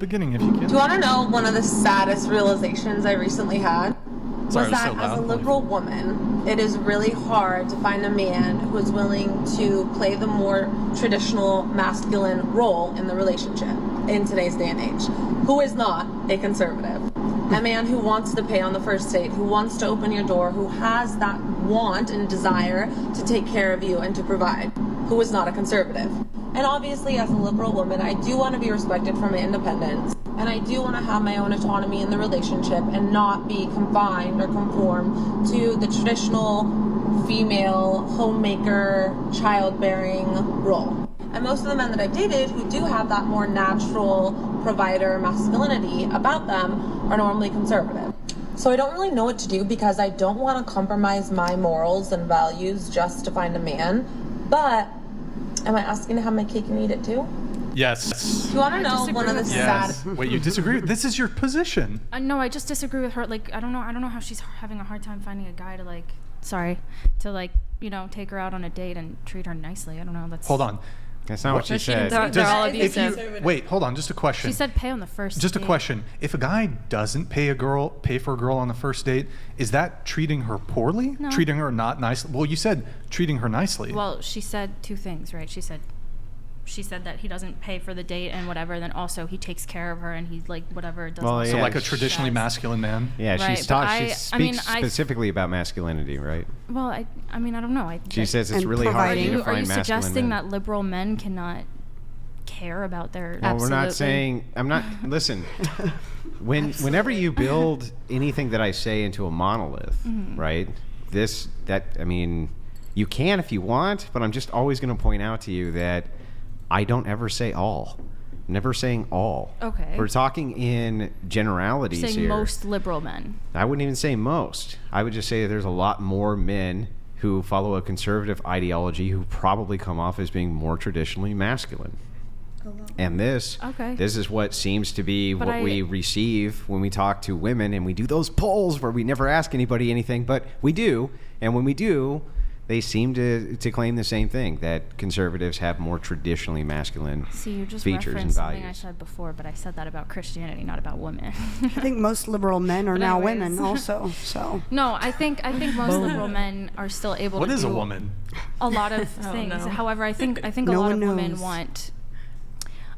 beginning if you can. Do you want to know one of the saddest realizations I recently had? Sorry, Was that so as a loud. liberal woman, it is really hard to find a man who is willing to play the more traditional masculine role in the relationship in today's day and age, who is not a conservative. A man who wants to pay on the first date, who wants to open your door, who has that want and desire to take care of you and to provide, who is not a conservative. And obviously, as a liberal woman, I do want to be respected for my independence. And I do want to have my own autonomy in the relationship and not be confined or conform to the traditional female homemaker, childbearing role. And most of the men that I've dated who do have that more natural provider masculinity about them are normally conservative. So I don't really know what to do because I don't want to compromise my morals and values just to find a man. But am I asking to have my cake and eat it too? Yes. Do you want to know one of the Yes. Wait, you disagree? This is your position. No, I just disagree with her. Like, I don't know how she's having a hard time finding a guy to take her out on a date and treat her nicely. I don't know. Hold on. That's not what she said. They're all abusive. Wait, hold on. Just a question. She said pay on the first Just date. a question. If a guy doesn't pay for a girl on the first date, is that treating her poorly? No. Treating her not nicely? Well, you said treating her nicely. Well, she said two things, right? She said that he doesn't pay for the date and whatever, then also he takes care of her and he whatever does. So like a traditionally masculine man. Yeah, right, she speaks specifically about masculinity, right? Well, I don't know. She says it's really hard to define masculine. Are you suggesting that liberal men cannot care about their? Well, we're not saying. I'm not. Listen. Whenever you build anything that I say into a monolith, right? You can if you want, but I'm just always going to point out to you that I don't ever say all. Never saying all. Okay. We're talking in generalities You're saying here. most liberal men. I wouldn't even say most. I would just say that there's a lot more men who follow a conservative ideology who probably come off as being more traditionally masculine. And this is what seems to be we receive when we talk to women, and we do those polls where we never ask anybody anything, but we do. And when we do, they seem to claim the same thing, that conservatives have more traditionally masculine features and values. See, you just referenced something I said before, but I said that about Christianity, not about women. I think most liberal men are now women also. So no, I think most liberal men are still able to do. What is a woman? A lot of things. No. However, I think a lot of women want.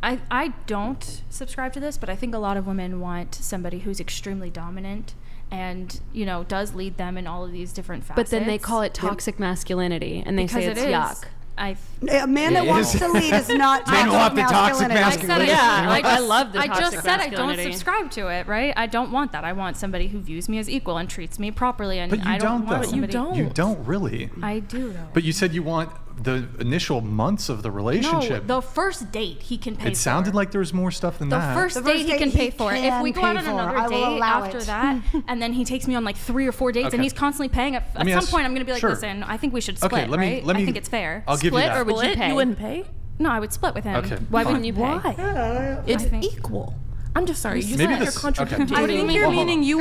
I don't subscribe to this, but I think a lot of women want somebody who's extremely dominant and, does lead them in all of these different facets. But then they call it toxic masculinity, and they say it's yuck. A man that wants to lead is not toxic masculinity. I love the I toxic just said I masculinity. don't subscribe to it, right? I don't want that. I want somebody who views me as equal and treats me properly, and But you I don't want though. somebody. You don't really. I do though. But you said you want the initial months of the relationship. No, the first date he can pay for. It sounded like there was more stuff than that. The first date he can pay for. If we go out on another date after that, and then he takes me on like 3 or 4 dates, and he's constantly paying, at some point I'm going to be like, listen, I think we should split, right? I think it's fair. I'll give you that. Or would you pay? You wouldn't pay? No, I would split with him. Okay, Why fine. wouldn't you pay? Why? It's equal. I'm just sorry. You Maybe said this. you're contradicting. I think you're meaning you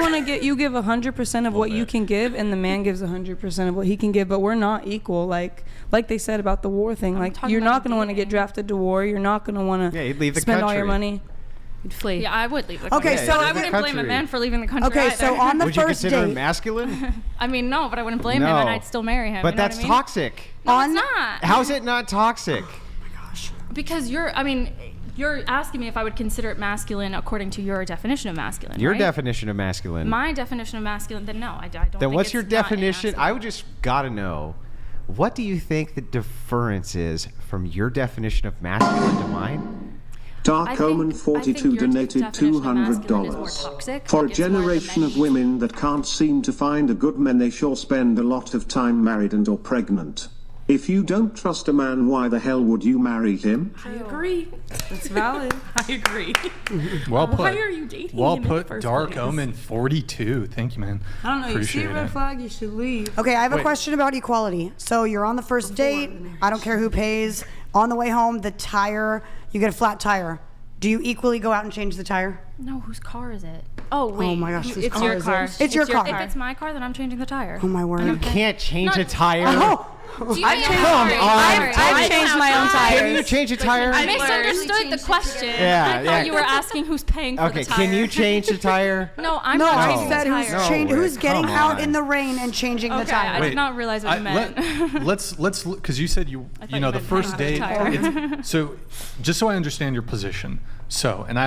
give 100% of what you can give, and the man gives 100% of what he can give. But we're not equal. Like they said about the war thing. Like you're not going to want to get drafted to war. You're not going to want to spend all your money. You'd flee. Yeah, I would leave the country. Okay, so I wouldn't blame a man for leaving the country. Okay, so on the Would you first consider him date, masculine? I mean, no, but I wouldn't blame him, and I'd still marry him. But you know that's what I mean? toxic. No, it's not. How's it not toxic? Because you're asking me if I would consider it masculine according to your definition of masculine. Your right? definition of masculine. My definition of masculine, then no, I don't. Then think what's it's your not definition? masculine. I would just gotta know, what do you think the difference is from your definition of masculine to mine? Dark Omen 42 donated $200. For a generation of women that can't seem to find a good man, they sure spend a lot of time married and or pregnant. If you don't trust a man, why the hell would you marry him? I agree. That's valid. I agree. Well put. Why are you dating Well him in the put, first Dark place? Omen 42. Thank you, man. I don't know. You see Appreciate a red it. flag, you should leave. okay, I have a Wait. question about equality. So you're on the first date. I don't care who pays. On the way home, you get a flat tire. Do you equally go out and change the tire? No, whose car is it? Oh wait, Oh my gosh, whose it's car your is car. it? It's your car. If it's my car, then I'm changing the tire. Oh my word. You can't change a tire. Oh, I've changed my own tires. Can you change a tire? I misunderstood the question. Yeah, I thought you were asking who's paying for the tire. Can you change the tire? No, I'm No, not I changing said the who's tire. who's getting come out on. in the rain and changing the tire. I did not realize what you meant. Let's because you said you thought know you the meant first paying date. for the tire. So just so I understand your position. So, and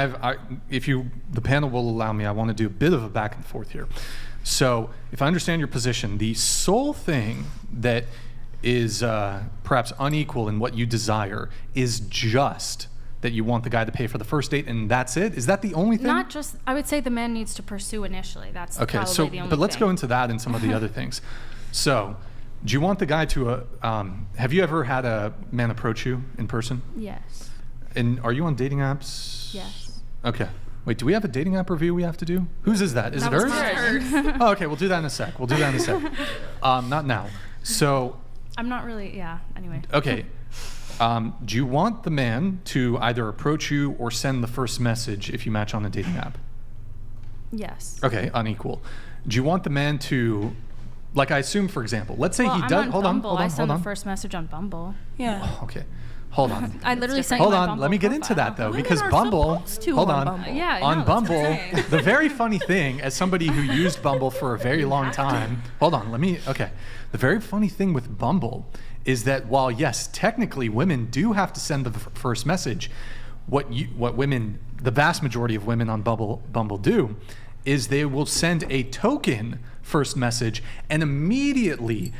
if the panel will allow me, I want to do a bit of a back and forth here. So, if I understand your position, the sole thing that is perhaps unequal in what you desire is just that you want the guy to pay for the first date, and that's it? Is that the only thing? Not just. I would say the man needs to pursue initially. That's okay. probably So, the only but let's thing. go into that and some of the other things. So, do you want the guy to? Have you ever had a man approach you in person? Yes. And are you on dating apps? Yes. Okay. Wait, do we have a dating app review we have to do? Whose is that? Is That it was hers? hers. Oh, okay. We'll do that in a sec. Not now. So, I'm not really. Yeah. Anyway. okay. Do you want the man to either approach you or send the first message if you match on a dating app? Yes. Okay, unequal. Do you want the man to, like I assume, for example, let's say Well, he I'm does. on Hold Bumble. on. I sent the first message on Bumble. Yeah. Okay. Hold on. I literally sent you Hold my on, Bumble let me get into profile. that though, Women because are Bumble. supposed to Hold on on. Bumble. Yeah, I on know, that's Bumble, insane. the very funny thing, as somebody who used Bumble for a very long time. Hold on, okay. The very funny thing with Bumble is that while yes, technically women do have to send the first message, what women, the vast majority of women on Bumble do, is they will send a token first message and immediately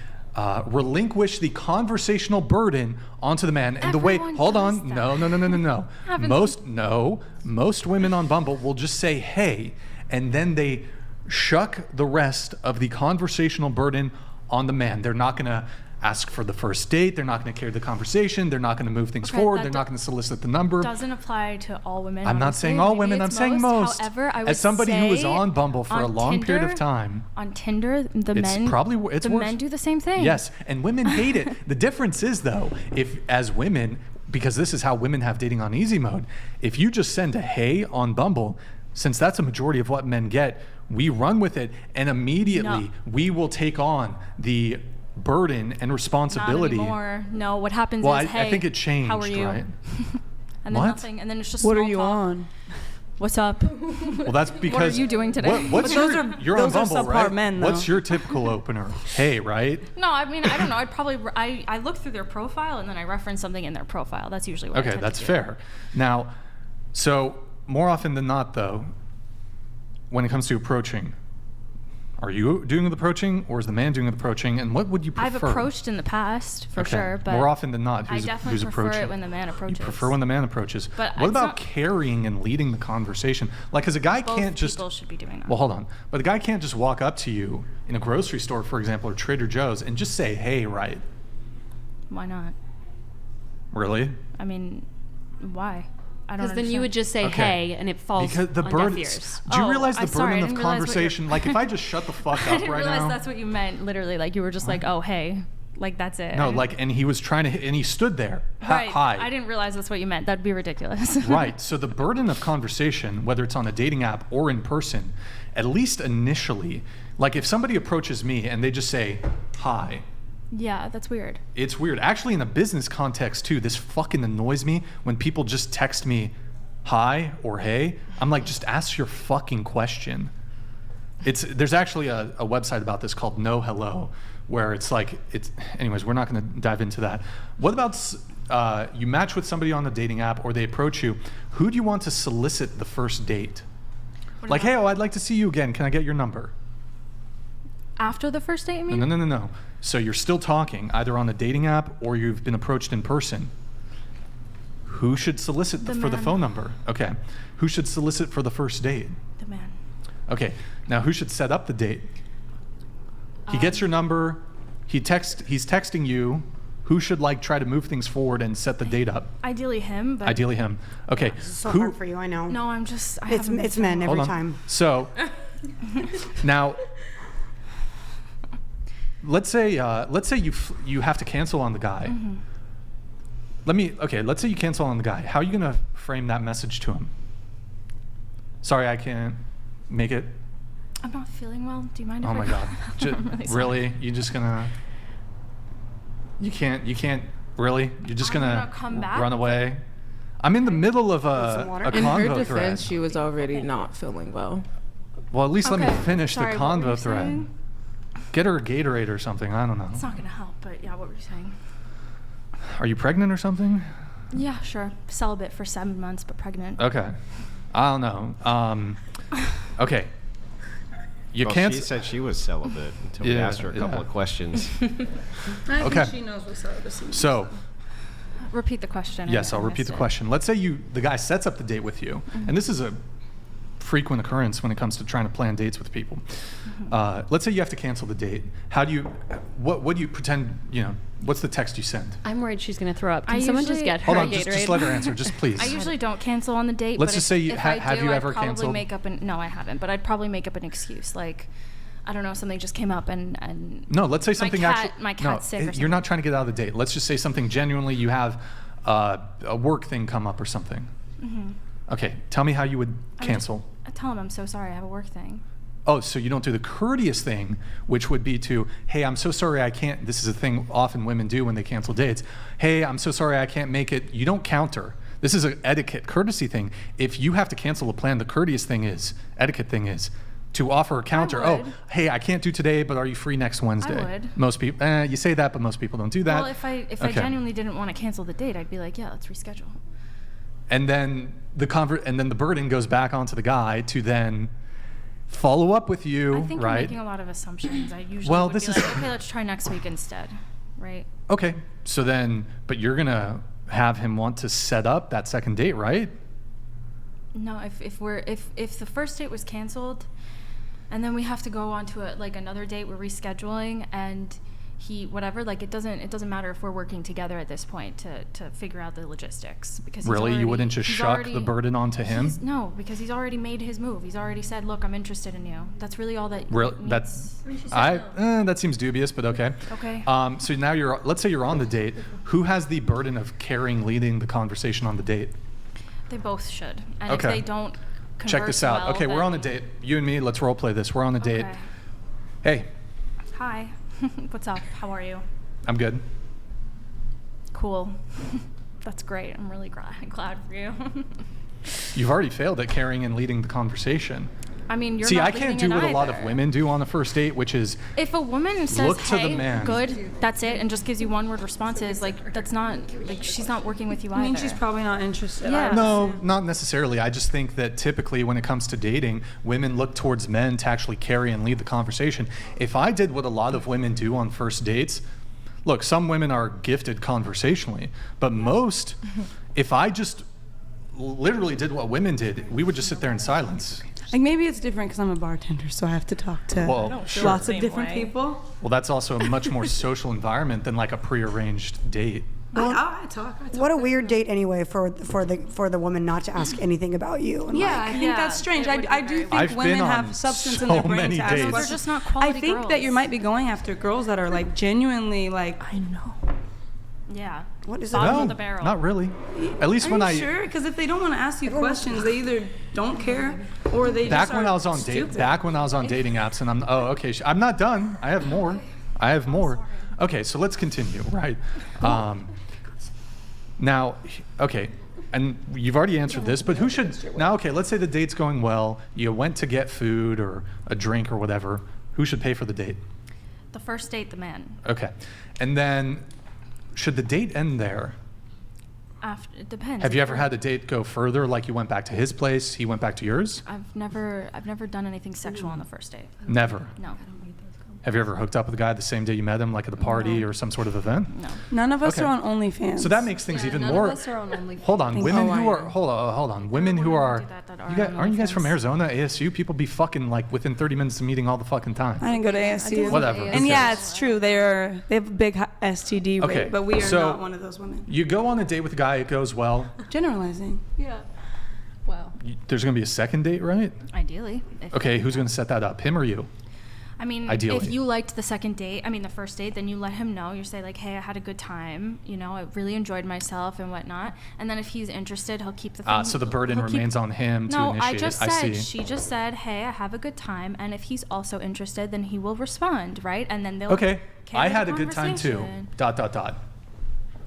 relinquish the conversational burden onto the man. And Everyone hold does on, that. no. Most women on Bumble will just say hey, and then they shuck the rest of the conversational burden on the man. They're not gonna ask for the first date. They're not going to carry the conversation. They're not going to move things forward. They're not going to solicit the number. Doesn't apply to all women. I'm not saying all women. I'm saying most. However, I would as somebody who was say on Bumble for a long period of time, on Tinder, the it's men probably it's the worse. men do the same thing. Yes, and women hate it. The difference is though, if as women, because this is how women have dating on easy mode, if you just send a hey on Bumble, since that's a majority of what men get, we run with it, and immediately we will take on the burden and responsibility. Not anymore. No, what happens Well, is, hey, I think it changed, how are you? right? And then nothing, and then it's just What are small you talk. on? What's up? Well, that's because. What are you doing today? What's But your? those are- You're on those are Bumble, subpar right? men, though. What's your typical opener? Hey, right? No, I mean, I don't know. I'd probably I look through their profile and then I reference something in their profile. That's usually what I Okay, tend that's to do. fair. Now, so more often than not, though, when it comes to approaching, are you doing the approaching or is the man doing the approaching? And what would you prefer? I've approached in the past for Okay, sure, but more often than not, I who's definitely prefer approaching? it when the man approaches. You prefer when the man approaches. But what it's about not- carrying and leading the conversation? Like, because a guy Both can't just. people should be doing that. Well, hold on. But a guy can't just walk up to you in a grocery store, for example, or Trader Joe's, and just say, "Hey," right? Why not? Really? I mean, why? I don't. Because then you would just say Okay. hey, and it falls Because the on burden. deaf ears. Do you Oh, realize the I'm sorry, I burden of didn't realize what you're- conversation? Like, if I just shut the fuck I up didn't right realize now. that's what you meant. Literally, like you were just like, oh hey, like that's it. No, like, and he was trying to, and he stood there. right. Hi. I didn't realize that's what you meant. That'd be ridiculous. Right. So the burden of conversation, whether it's on a dating app or in person, at least initially, like if somebody approaches me and they just say, hi, Yeah, that's weird. it's weird. Actually, in a business context too, this fucking annoys me when people just text me, hi or hey. I'm like, just ask your fucking question. There's actually a website about this called No Hello, where it's like, anyways, we're not going to dive into that. What about you match with somebody on the dating app or they approach you, who do you want to solicit the first date? Like, hey, I'd like to see you again. Can I get your number? After the first date, you mean? No. So you're still talking either on a dating app or you've been approached in person. Who should solicit for the man. phone number? Okay. Who should solicit for the first date? The man. Okay. Now who should set up the date? He gets your number. He's texting you. Who should try to move things forward and set the date up? Ideally him, but Ideally him. Okay. So hard for you, I know. no, I'm just. It's men every Hold on. time. So now, let's say you have to cancel on the guy. Mm-hmm. Let's say you cancel on the guy. How are you gonna frame that message to him? Sorry, I can't make it. I'm not feeling well. Do you mind if Oh I my go? God. I'm really sorry. Really? You just gonna? You can't really? You're just gonna come back? run away? I'm in the middle of a In her convo defense, thread. she was already not feeling well. Well, at least let me Okay. finish Sorry, the what were convo you thread. saying? Get her a Gatorade or something. I don't know. It's not gonna help, but yeah, what were you saying? Are you pregnant or something? Yeah, sure. Celibate for 7 months, but pregnant. Okay. I don't know. Okay. You Well, can't. she said she was celibate until we Yeah, asked her a couple yeah. of questions. I Okay. think she knows what celibacy means. So, Repeat the question. yes, I I'll repeat missed the it. question. Let's say the guy sets up the date with you, and this is a frequent occurrence when it comes to trying to plan dates with people. Let's say you have to cancel the date. What do you pretend, what's the text you send? I'm worried she's going to throw up. I Can someone just usually- get her Hold a on, Gatorade? just let her answer, just please. I usually don't cancel on the date. Let's but just if- say you- if have I do, you I'd ever probably canceled? Make up no, I haven't, but I'd probably make up an excuse, like, I don't know, something just came up and No, let's say something my cat's sick or you're not something. trying to get out of the date. Let's just say something genuinely, you have a work thing come up or something. Okay, tell me how you would cancel. I tell him I'm so sorry, I have a work thing. Oh, so you don't do the courteous thing, which would be to, hey, I'm so sorry I can't, this is a thing often women do when they cancel dates. Hey, I'm so sorry I can't make it. You don't counter. This is an etiquette, courtesy thing. If you have to cancel a plan, the courteous thing is, etiquette thing is, to offer a counter. would. Oh, hey, I can't do today, but are you free next Wednesday? would. Most people, you say that, but most people don't do that. Well, if I Okay. genuinely didn't want to cancel the date, I'd be like, yeah, let's reschedule. And then the burden goes back onto the guy to then follow up with you, I think right? you're making a lot of assumptions. I usually Well, would this be is- like, okay, let's try next week instead, right? Okay, so then, but you're gonna have him want to set up that second date, right? No, if the first date was canceled, and then we have to go on to another date, we're rescheduling, and it doesn't matter if we're working together at this point to figure out the logistics, because Really, you wouldn't just shuck the burden onto him? No, because he's already made his move. He's already said, look, I'm interested in you. That's really all that That seems dubious, but okay. Okay. So now let's say you're on the date. Who has the burden of leading the conversation on the date? They both should. And Okay. if they don't Check this converse out. well, Okay, we're on a then- date. You and me, let's role play this. We're on a date. Okay. Hey, Hi. What's up? How are you? I'm good. Cool. That's great. I'm really glad for you. You've already failed at carrying and leading the conversation. I mean, you're See, not I can't leading do it what a lot of either. women do on a first date, which is If a woman says, look to the hey, man. good, that's it, and just gives you one-word responses, that's not, she's not working with you either. I mean, she's probably not interested. Yeah. No, not necessarily. I just think that typically when it comes to dating, women look towards men to actually carry and lead the conversation. If I did what a lot of women do on first dates, look, some women are gifted conversationally, but most, if I just literally did what women did, we would just sit there in silence. Like, maybe it's different because I'm a bartender, so I have to talk to Well, sure. lots of different people. Well, that's also a much more social environment than like a prearranged date. I talk. What a weird date anyway for the woman not to ask anything about you. And Yeah, I think Yeah, that's strange. it would I be do very think I've been women on have substance in so their brain many to ask dates. They're questions. just not quality I think that you girls. might be going after girls that are like genuinely like. I know. Yeah. What is Bottom it? of the barrel. Not really. At least Are when you I sure? Because if they don't want to ask you questions, they either don't care or they back just when are I was on stupid. back when I was on dating apps, and I'm not done. I have more. Okay, so let's continue. Right. Now, okay, and you've already answered this, but who should now? Okay, let's say the date's going well. You went to get food or a drink or whatever. Who should pay for the date? The first date, the man. Okay, and then should the date end there? It depends. Have you ever had a date go further, like you went back to his place, he went back to yours? I've never done anything sexual on the first date. Never. No. Have you ever hooked up with a guy the same day you met him, like at a party or some sort of event? No. None of us Okay. are on OnlyFans. So that makes things even none more. of us are on OnlyFans. Hold on, women I who are am. hold on, women who are. do that are You guys, on aren't you guys from OnlyFans. Arizona, ASU? People be fucking like within 30 minutes of meeting all the fucking time. I didn't go to ASU. Whatever. who And yeah, cares? it's true. They have a big STD rate, Okay, but we are so- not one of those women. You go on a date with a guy, it goes well. Generalizing. Yeah. Wow. There's gonna be a second date, right? Ideally. Okay, who's gonna set that up? Him or you? I mean, Ideally. if you liked the first date, then you let him know. You say like, hey, I had a good time. I really enjoyed myself and whatnot. And then if he's interested, he'll keep the thing. So the burden he'll keep- remains on him to No, initiate. I just I said, see. she just said, hey, I have a good time. And if he's also interested, then he will respond, right? And then they'll. Okay, I had a good time too. ...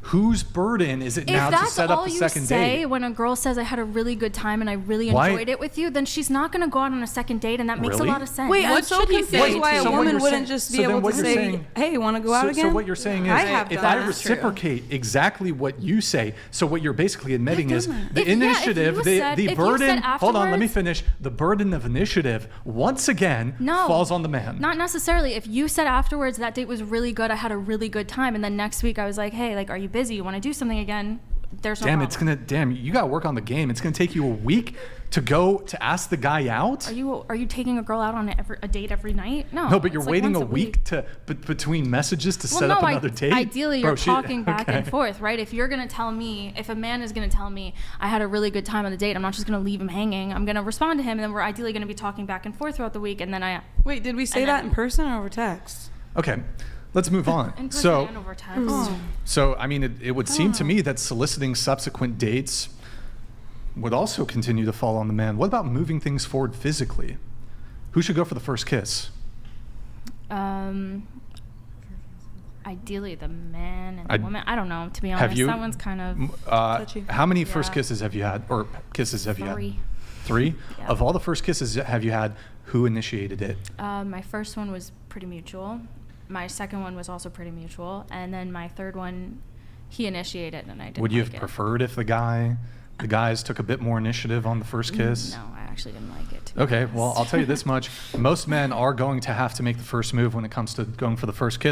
Whose burden is it now to set up the second If that's all you say date? when a girl says I had a really good time and I really enjoyed it with you, then she's not going to go out on a second date, and that makes a lot of sense. Wait, I'm What so should he confused say? why a So what woman you're wouldn't saying- just be so then able what to you're say, saying- hey, want to go out again? So what you're saying is, I have if done I that. reciprocate exactly what you say, so what you're basically admitting is the If you initiative, said- the if you burden. said Hold on, let me afterwards- finish. The burden of initiative once again No, falls on the man. Not necessarily. If you said afterwards that date was really good, I had a really good time, and then next week I was like, hey, like, are you busy? You want to do something again? There's no problem. You gotta work on the game. It's gonna take you a week to go to ask the guy out. Are you taking a girl out on a date every night? No. But you're it's like waiting once a week to between messages to set up another date. Ideally, Bro, you're talking back and forth, right? If you're gonna tell me, if a man is gonna tell me I had a really good time on the date, I'm not just gonna leave him hanging. I'm gonna respond to him, and then we're ideally gonna be talking back and forth throughout the week, and then Wait, did we say that in person or over text? Okay, let's move on. in person So, and over text. so I mean, it would seem to me that soliciting subsequent dates would also continue to fall on the man. What about moving things forward physically? Who should go for the first kiss? Ideally, the man and the woman. I don't know, to be honest. Have you? That one's kind of touchy. How many first kisses have you had, or kisses have you had? 3. 3? Yeah. Of all the first kisses have you had, who initiated it? My first one was pretty mutual. My second one was also pretty mutual, and then my third one, he initiated, and I didn't. Would you like have it. preferred if the guys took a bit more initiative on the first kiss? No, I actually didn't like it. to be Okay, honest. well, I'll tell you this much. Most men are going to have to make the first move when it comes to going for the first kiss.